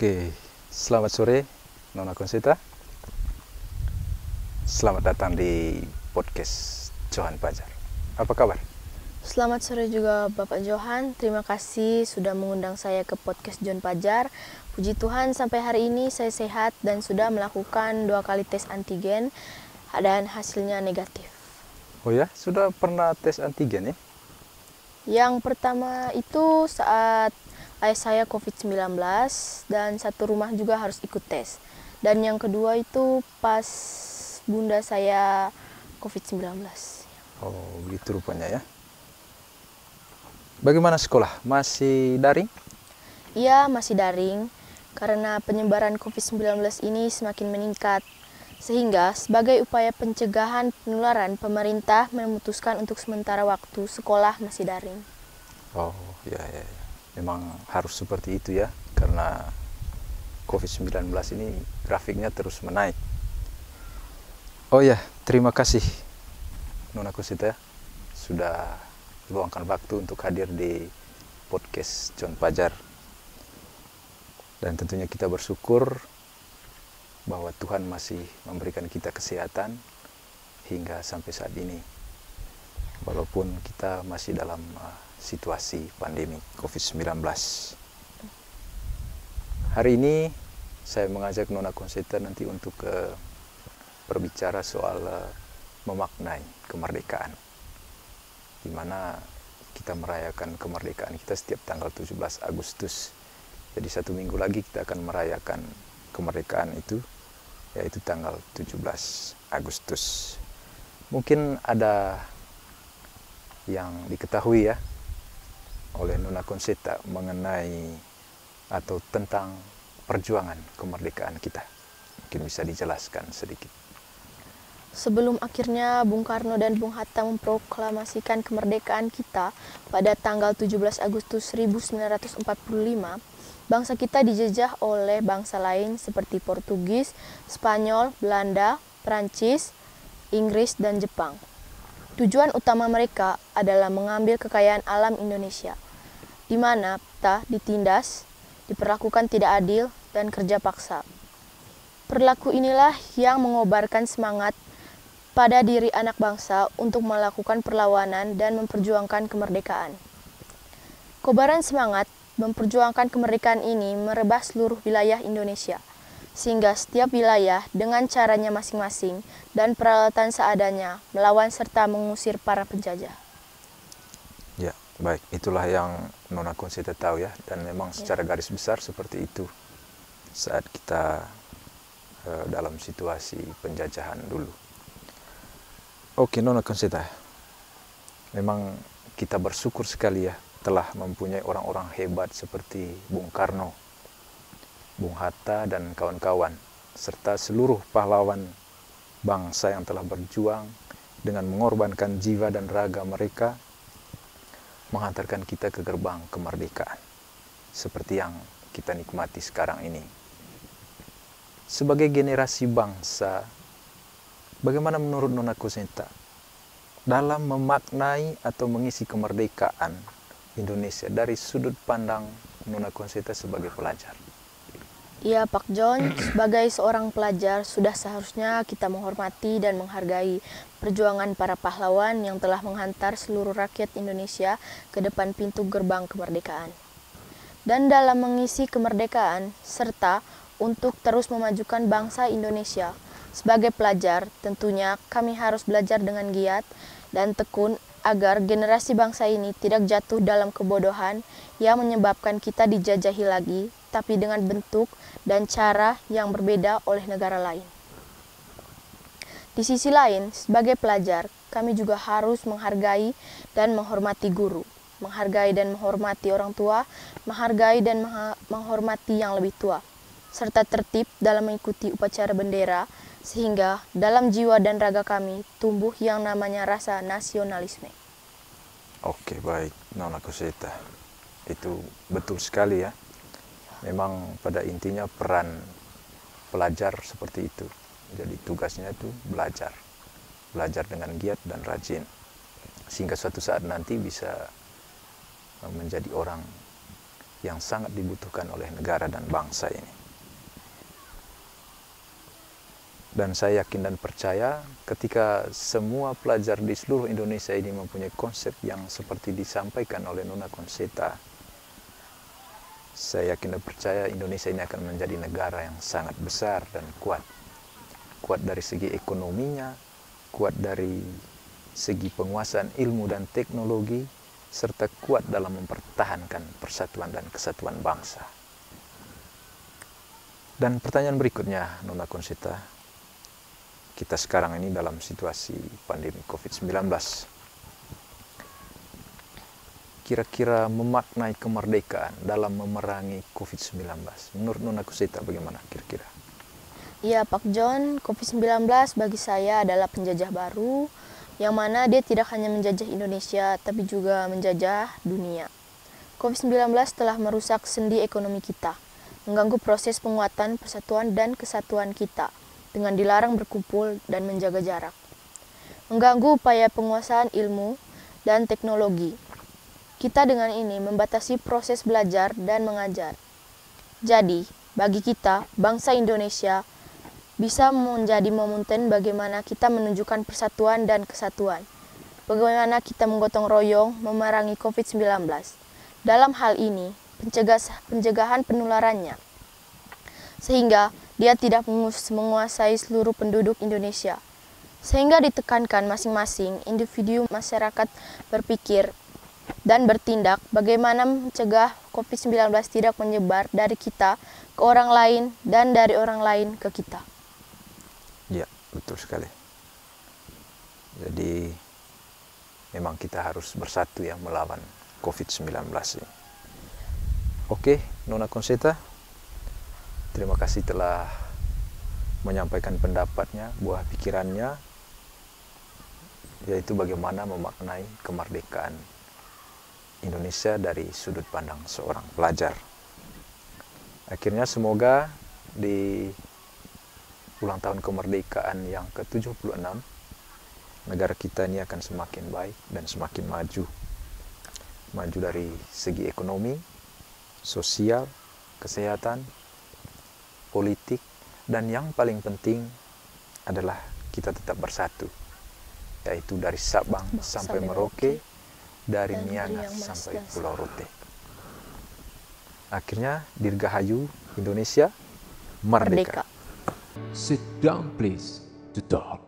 Oke, selamat sore Nona Konseta. Selamat datang di podcast Johan Pajar. Apa kabar? Selamat sore juga Bapak Johan, terima kasih sudah mengundang saya ke podcast John Pajar. Puji Tuhan sampai hari ini saya sehat dan sudah melakukan 2 kali tes antigen dan hasilnya negatif. Oh ya, sudah pernah tes antigen ya? Yang pertama itu saat ayah saya COVID-19 dan satu rumah juga harus ikut tes. Dan yang kedua itu pas bunda saya COVID-19. Oh, begitu rupanya ya. Bagaimana sekolah? Masih daring? Iya, masih daring karena penyebaran COVID-19 ini semakin meningkat. Sehingga sebagai upaya pencegahan penularan, pemerintah memutuskan untuk sementara waktu sekolah masih daring. Oh, ya. Memang harus seperti itu ya, karena COVID-19 ini grafiknya terus menaik. Oh ya, terima kasih Nona Konseta sudah luangkan waktu untuk hadir di podcast John Pajar. Dan tentunya kita bersyukur bahwa Tuhan masih memberikan kita kesehatan hingga sampai saat ini. Walaupun kita masih dalam situasi pandemi COVID-19. Hari ini saya mengajak Nona Konseta nanti untuk berbicara soal memaknai kemerdekaan, di mana kita merayakan kemerdekaan kita setiap tanggal 17 Agustus. Jadi 1 minggu lagi kita akan merayakan kemerdekaan itu, yaitu tanggal 17 Agustus. Mungkin ada yang diketahui ya oleh Nona Konseta mengenai atau tentang perjuangan kemerdekaan kita. Mungkin bisa dijelaskan sedikit. Sebelum akhirnya Bung Karno dan Bung Hatta memproklamasikan kemerdekaan kita pada tanggal 17 Agustus 1945, bangsa kita dijajah oleh bangsa lain seperti Portugis, Spanyol, Belanda, Prancis, Inggris, dan Jepang. Tujuan utama mereka adalah mengambil kekayaan alam Indonesia, di mana kita ditindas, diperlakukan tidak adil, dan kerja paksa. Perilaku inilah yang mengobarkan semangat pada diri anak bangsa untuk melakukan perlawanan dan memperjuangkan kemerdekaan. Kobaran semangat memperjuangkan kemerdekaan ini merebah seluruh wilayah Indonesia, sehingga setiap wilayah dengan caranya masing-masing dan peralatan seadanya melawan serta mengusir para penjajah. Ya, baik. Itulah yang Nona Konseta tahu ya, dan memang secara garis besar seperti itu saat kita dalam situasi penjajahan dulu. Oke, Nona Konseta, memang kita bersyukur sekali ya telah mempunyai orang-orang hebat seperti Bung Karno, Bung Hatta, dan kawan-kawan, serta seluruh pahlawan bangsa yang telah berjuang dengan mengorbankan jiwa dan raga mereka, menghantarkan kita ke gerbang kemerdekaan, seperti yang kita nikmati sekarang ini. Sebagai generasi bangsa, bagaimana menurut Nona Konseta dalam memaknai atau mengisi kemerdekaan Indonesia dari sudut pandang Nona Konseta sebagai pelajar? Ya, Pak John, sebagai seorang pelajar sudah seharusnya kita menghormati dan menghargai perjuangan para pahlawan yang telah menghantar seluruh rakyat Indonesia ke depan pintu gerbang kemerdekaan. Dan dalam mengisi kemerdekaan, serta untuk terus memajukan bangsa Indonesia, sebagai pelajar tentunya kami harus belajar dengan giat dan tekun agar generasi bangsa ini tidak jatuh dalam kebodohan yang menyebabkan kita dijajahi lagi, tapi dengan bentuk dan cara yang berbeda oleh negara lain. Di sisi lain, sebagai pelajar, kami juga harus menghargai dan menghormati guru, menghargai dan menghormati orang tua, menghargai dan menghormati yang lebih tua, serta tertib dalam mengikuti upacara bendera, sehingga dalam jiwa dan raga kami tumbuh yang namanya rasa nasionalisme. Oke, baik, Nona Konseta. Itu betul sekali ya. Memang pada intinya peran pelajar seperti itu. Jadi tugasnya itu belajar. Belajar dengan giat dan rajin. Sehingga suatu saat nanti bisa menjadi orang yang sangat dibutuhkan oleh negara dan bangsa ini. Dan saya yakin dan percaya ketika semua pelajar di seluruh Indonesia ini mempunyai konsep yang seperti disampaikan oleh Nona Conceta, saya yakin dan percaya Indonesia ini akan menjadi negara yang sangat besar dan kuat. Kuat dari segi ekonominya, kuat dari segi penguasaan ilmu dan teknologi, serta kuat dalam mempertahankan persatuan dan kesatuan bangsa. Dan pertanyaan berikutnya, Nona Conceta, kita sekarang ini dalam situasi pandemi COVID-19. Kira-kira memaknai kemerdekaan dalam memerangi COVID-19. Menurut Nona Conceta bagaimana kira-kira? Ya, Pak John, COVID-19 bagi saya adalah penjajah baru, yang mana dia tidak hanya menjajah Indonesia, tapi juga menjajah dunia. COVID-19 telah merusak sendi ekonomi kita, mengganggu proses penguatan persatuan dan kesatuan kita, dengan dilarang berkumpul dan menjaga jarak. Mengganggu upaya penguasaan ilmu dan teknologi. Kita dengan ini membatasi proses belajar dan mengajar. Jadi, bagi kita, bangsa Indonesia, bisa menjadi momentum bagaimana kita menunjukkan persatuan dan kesatuan. Bagaimana kita menggotong royong memerangi COVID-19. Dalam hal ini, pencegahan penularannya. Sehingga dia tidak menguasai seluruh penduduk Indonesia. Sehingga ditekankan masing-masing individu masyarakat berpikir dan bertindak bagaimana mencegah COVID-19 tidak menyebar dari kita ke orang lain dan dari orang lain ke kita. Ya, betul sekali. Jadi memang kita harus bersatu ya melawan COVID-19 ini. Oke, Nona Conceta, terima kasih telah menyampaikan pendapatnya, buah pikirannya, yaitu bagaimana memaknai kemerdekaan Indonesia dari sudut pandang seorang pelajar. Akhirnya semoga di ulang tahun kemerdekaan yang ke-76, negara kita ini akan semakin baik dan semakin maju. Maju dari segi ekonomi, sosial, kesehatan, politik, dan yang paling penting adalah kita tetap bersatu, yaitu dari Sabang sampai Merauke, dari Miangas sampai Pulau Rote. Akhirnya, Dirgahayu Indonesia merdeka. Sit down please to talk.